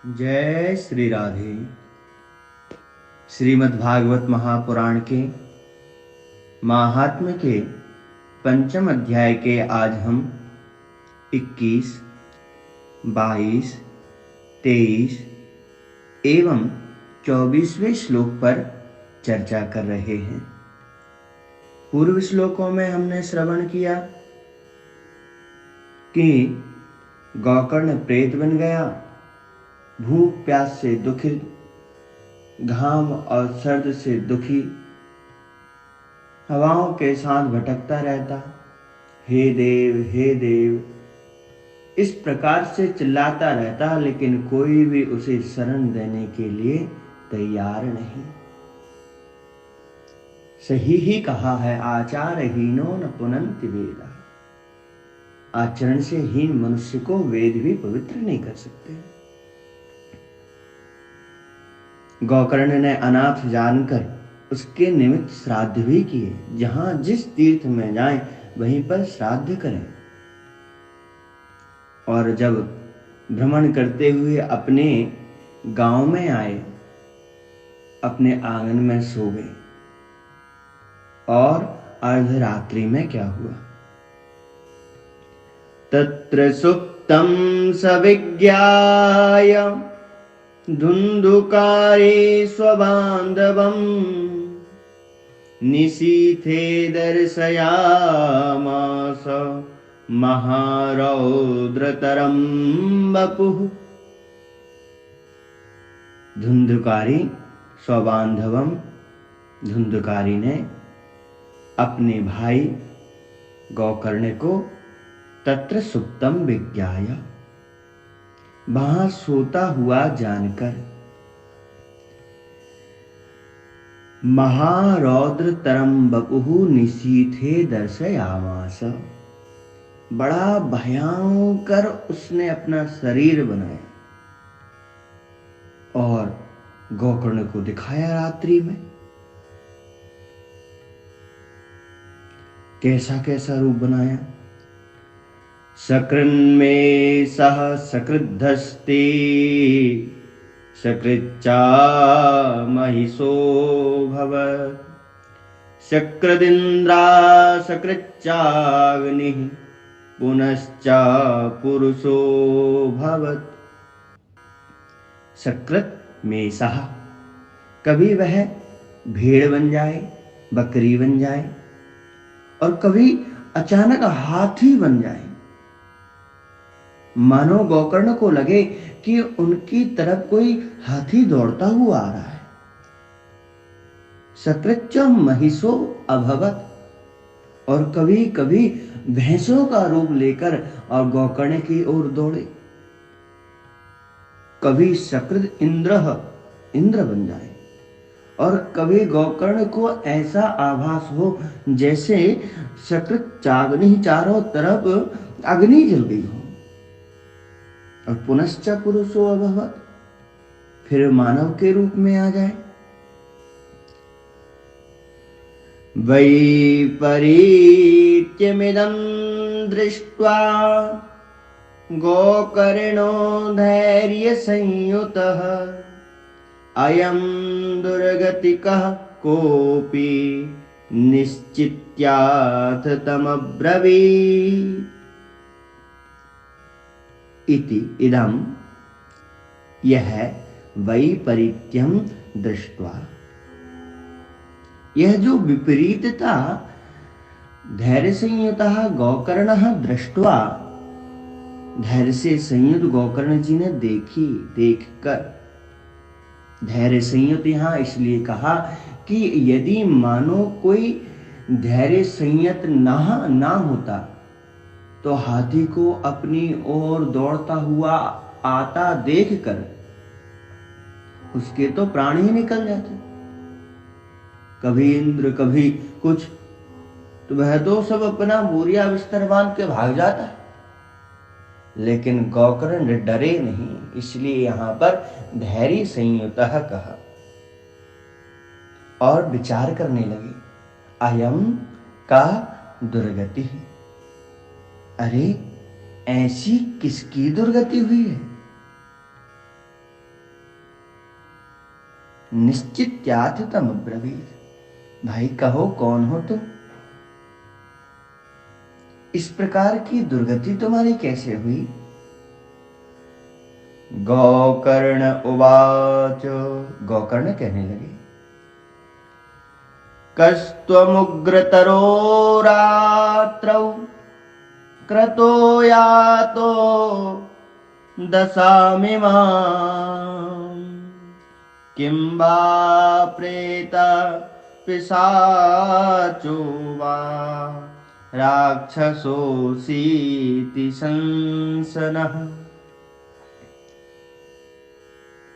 जय श्री राधे। श्रीमद् भागवत महापुराण के महात्म्य के पंचम अध्याय के आज हम 21, 22, 23 एवं 24वें श्लोक पर चर्चा कर रहे हैं। पूर्व श्लोकों में हमने श्रवण किया कि गोकर्ण प्रेत बन गया, भूख प्यास से दुखी, घाम और सर्द से दुखी, हवाओं के साथ भटकता रहता, हे देव हे देव, इस प्रकार से चिल्लाता रहता, लेकिन कोई भी उसे शरण देने के लिए तैयार नहीं। सही ही कहा है, आचारहीनो न पुनन्ति वेदा। आचरण से हीन मनुष्य को वेद भी पवित्र नहीं कर सकते। गोकर्ण ने अनाथ जानकर उसके निमित्त श्राद्ध भी किए। जहां जिस तीर्थ में जाएं वहीं पर श्राद्ध करें। और जब भ्रमण करते हुए अपने गांव में आए, अपने आंगन में सो गए। और अर्धरात्रि में क्या हुआ? तत्र सुप्तं सविज्ञाय धुन्धुकारी स्वबान्धवम् निशीथे दर्शयामास महारौद्रतरं वपुः। धुन्धुकारी स्वबान्धवम, धुन्धुकारी ने अपने भाई गोकर्ण को तत्र सुप्तम विज्ञाय, वहां सोता हुआ जानकर, महारौद्र तरम बपुः निशीथे दर्शयामास, बड़ा भयंकर उसने अपना शरीर बनाया और गोकर्ण को दिखाया रात्रि में। कैसा कैसा रूप बनाया? सकृन्मे सह सकृद्धस्ते सकृच्चा महिषो भवत् सकृदिन्द्रा सकृच्चाग्निः पुनश्चा पुरुषो भवत्। सकृत में सह, कभी वह भेड़ बन जाए, बकरी बन जाए, और कभी अचानक हाथी बन जाए। मानो गोकर्ण को लगे कि उनकी तरफ कोई हाथी दौड़ता हुआ आ रहा है। सकृच्च महिषो अभवत, और कभी कभी भैंसों का रूप लेकर और गोकर्ण की ओर दौड़े। कभी सकृत इंद्र बन जाए, और कभी गोकर्ण को ऐसा आभास हो जैसे सकृत चाग्नि, चारों तरफ अग्नि जल गई हो। और पुनश्च पुरुषो अभवत्, फिर मानव के रूप में आ जाए। वैपरीत्यमिदं दृष्ट्वा गोकर्णो धैर्य संयुतः अयं दुर्गतिकः कोऽपि निश्चित्याथ तमब्रवीत् इति इदं, यह वैपरीत्यं दृष्ट्वा, यह जो विपरीतता धैर्य संयुतः गोकर्णः दृष्ट्वा, धैर्य से संयुत गोकर्ण जी ने देखी, देखकर। धैर्य संयुत यहां इसलिए कहा कि यदि मानो कोई धैर्य संयत ना होता तो हाथी को अपनी ओर दौड़ता हुआ आता देखकर उसके तो प्राण ही निकल जाते। कभी इंद्र, कभी कुछ, तो वह तो सब अपना बोरिया बिस्तर बांध के भाग जाता है। लेकिन गोकर्ण डरे नहीं, इसलिए यहां पर धैर्य संयुतः कहा। और विचार करने लगे, अयम का दुर्गति, अरे ऐसी किसकी दुर्गति हुई है? निश्चित्याथ तम ब्रवीत। भाई कहो कौन हो तुम? इस प्रकार की दुर्गति तुम्हारी कैसे हुई? गोकर्ण उवाच, गोकर्ण कहने लगे, कस्त्वमुग्रतरो रात्रौ क्रतो यातो दशामिमां, किं वा प्रेत पिशाचो वा राक्षसोऽसीति संसनः।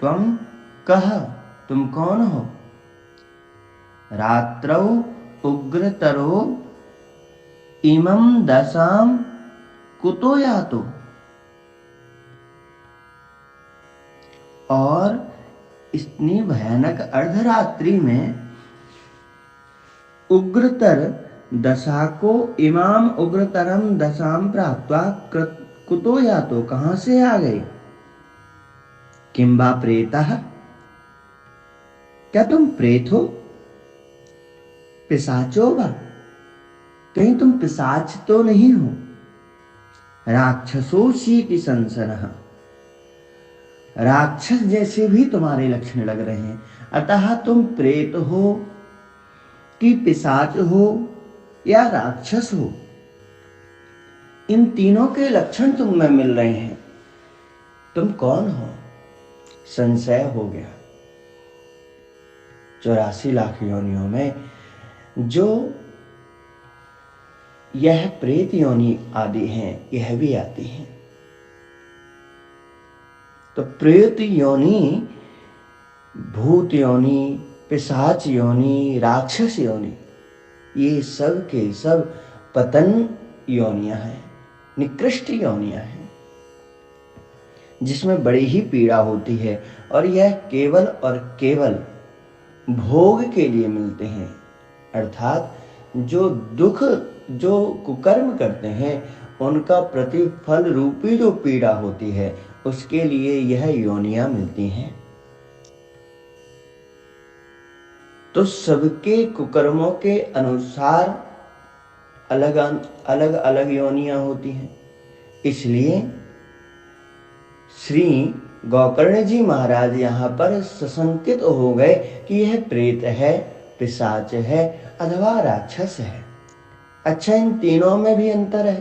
त्वं कह, तुम कौन हो? रात्रौ उग्रतरो इमं दशां कुतो यातो, और इतनी भयानक अर्धरात्रि में उग्रतर दशा को इमाम उग्रतरम दशाम प्राप्त्वा कुतो यातो, कहां से आ गए? किंबा प्रेतः, क्या तुम प्रेत हो? पिशाचो वा, कहीं तुम पिशाच तो नहीं हो? राक्षसोऽसीति संसनः, राक्षस जैसे भी तुम्हारे लक्षण लग रहे हैं। अतः तुम प्रेत हो कि पिशाच हो या राक्षस हो, इन तीनों के लक्षण तुम में मिल रहे हैं। तुम कौन हो? संशय हो गया। 84 लाख योनियों में जो यह प्रेत योनि आदि हैं, यह भी आती हैं। तो प्रेत योनि, भूत योनि, पिशाच योनि, राक्षस योनि, ये सब के सब पतन योनियां हैं, निकृष्ट योनियां हैं, जिसमें बड़ी ही पीड़ा होती है। और यह केवल और केवल भोग के लिए मिलते हैं। अर्थात जो दुख, जो कुकर्म करते हैं, उनका प्रतिफल रूपी जो पीड़ा होती है, उसके लिए यह योनियां मिलती हैं। तो सबके कुकर्मों के अनुसार अलग अलग योनियां होती हैं। इसलिए श्री गोकर्ण जी महाराज यहाँ पर सशंकित हो गए कि यह प्रेत है, पिशाच है अथवा राक्षस है। अच्छा, इन तीनों में भी अंतर है।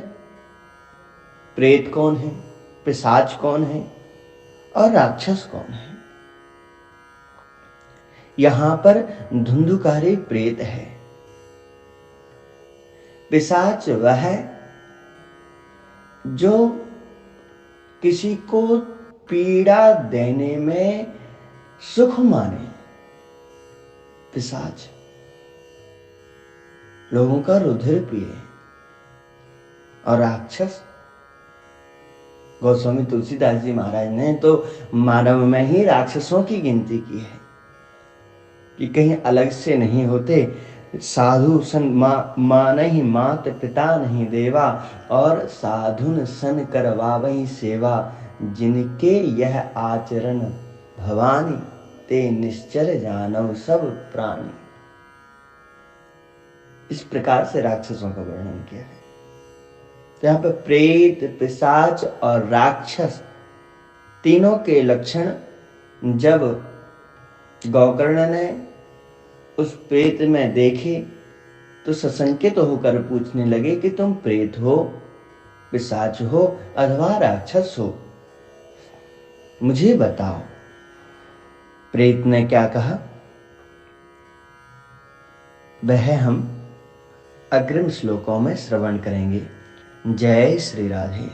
प्रेत कौन है, पिशाच कौन है और राक्षस कौन है? यहां पर धुंधुकारी प्रेत है। पिशाच वह है जो किसी को पीड़ा देने में सुख माने। पिशाच लोगों का रुधिर पिए। और राक्षस, गोस्वामी तुलसीदास जी महाराज ने तो मानव में ही राक्षसों की गिनती की है कि कहीं अलग से नहीं होते। साधु सन मानहि मात पिता नहीं देवा, और साधुन सन करवावहि सेवा, जिनके यह आचरण भवानी, ते निश्चल जानव सब प्राणी। इस प्रकार से राक्षसों का वर्णन किया है। तो यहाँ पे प्रेत, पिशाच और राक्षस तीनों के लक्षण जब गोकर्ण ने उस प्रेत में देखे तो सशंकित होकर पूछने लगे कि तुम प्रेत हो, पिशाच हो अथवा राक्षस हो, मुझे बताओ। प्रेत ने क्या कहा, वह हम अग्रिम श्लोकों में श्रवण करेंगे। जय श्री राधे।